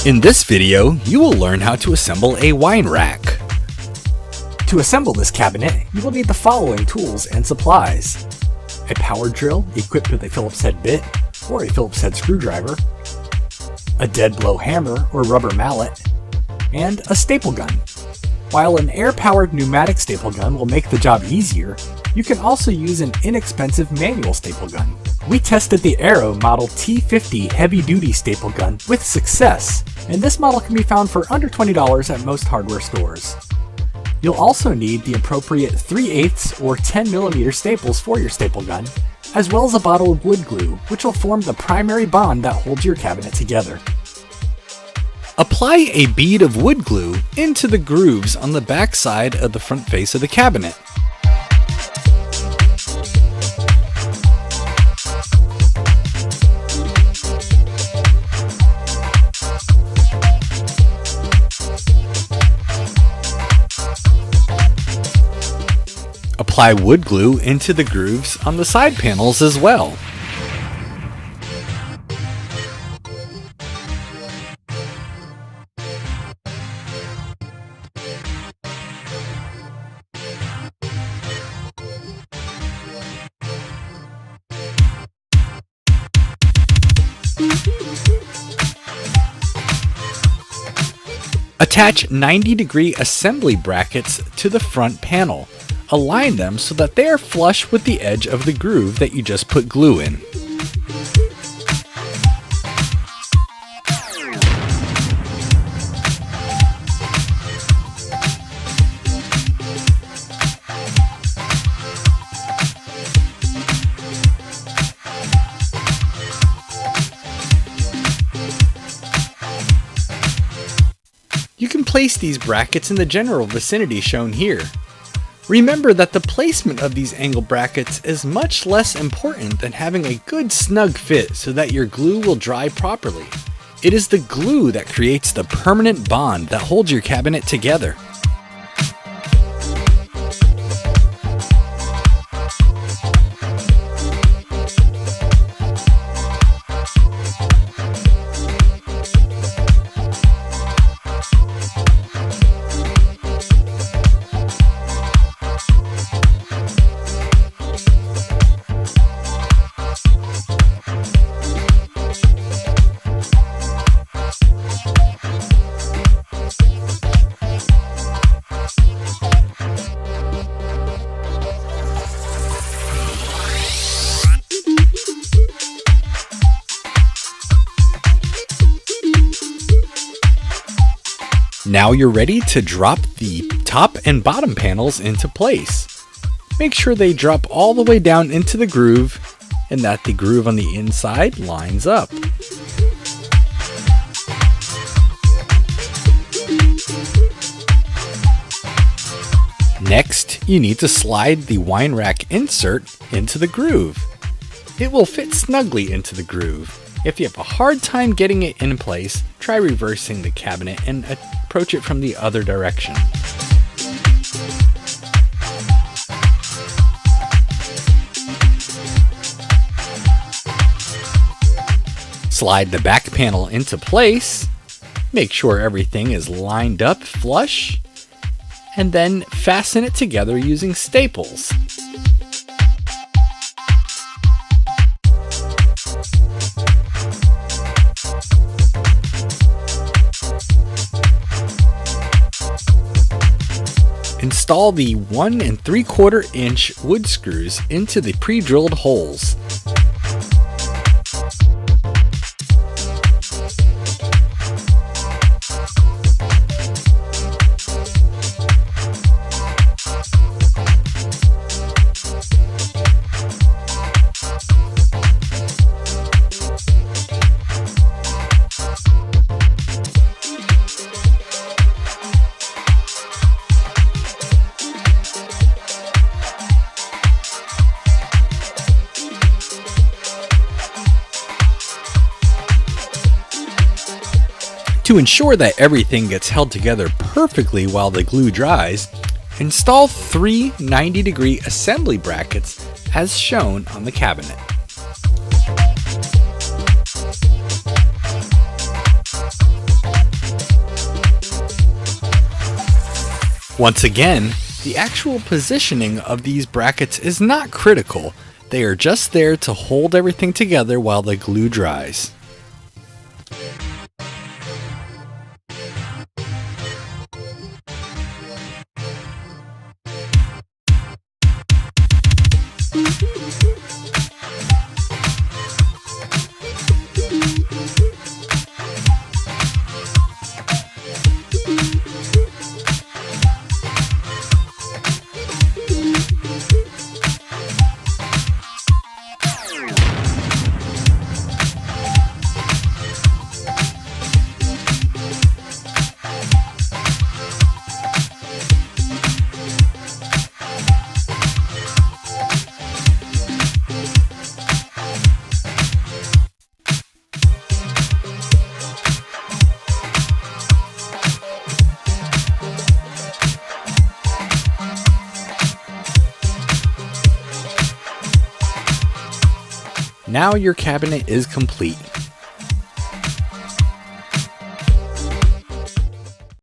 In this video, you will learn how to assemble a wine rack. To assemble this cabinet, you will need the following tools and supplies: a power drill equipped with a Phillips head bit or a Phillips head screwdriver, a dead blow hammer or rubber mallet, and a staple gun. While an air-powered pneumatic staple gun will make the job easier, you can also use an inexpensive manual staple gun. We tested the Arrow Model T50 heavy-duty staple gun with success, and this model can be found for under $20 at most hardware stores. You'll also need the appropriate 3/8 or 10mm staples for your staple gun, as well as a bottle of wood glue, which will form the primary bond that holds your cabinet together. Apply a bead of wood glue into the grooves on the back side of the front face of the cabinet. Apply wood glue into the grooves on the side panels as well. Attach 90-degree assembly brackets to the front panel. Align them so that they are flush with the edge of the groove that you just put glue in. You can place these brackets in the general vicinity shown here. Remember that the placement of these angle brackets is much less important than having a good snug fit so that your glue will dry properly. It is the glue that creates the permanent bond that holds your cabinet together. Now you're ready to drop the top and bottom panels into place. Make sure they drop all the way down into the groove and that the groove on the inside lines up. Next, you need to slide the wine rack insert into the groove. It will fit snugly into the groove. If you have a hard time getting it in place, try reversing the cabinet and approach it from the other direction. Slide the back panel into place, make sure everything is lined up flush, and then fasten it together using staples. Install the 1 3/4 inch wood screws into the pre-drilled holes. To ensure that everything gets held together perfectly while the glue dries, install 3 90-degree assembly brackets as shown on the cabinet. Once again, the actual positioning of these brackets is not critical. They are just there to hold everything together while the glue dries. Now your cabinet is complete.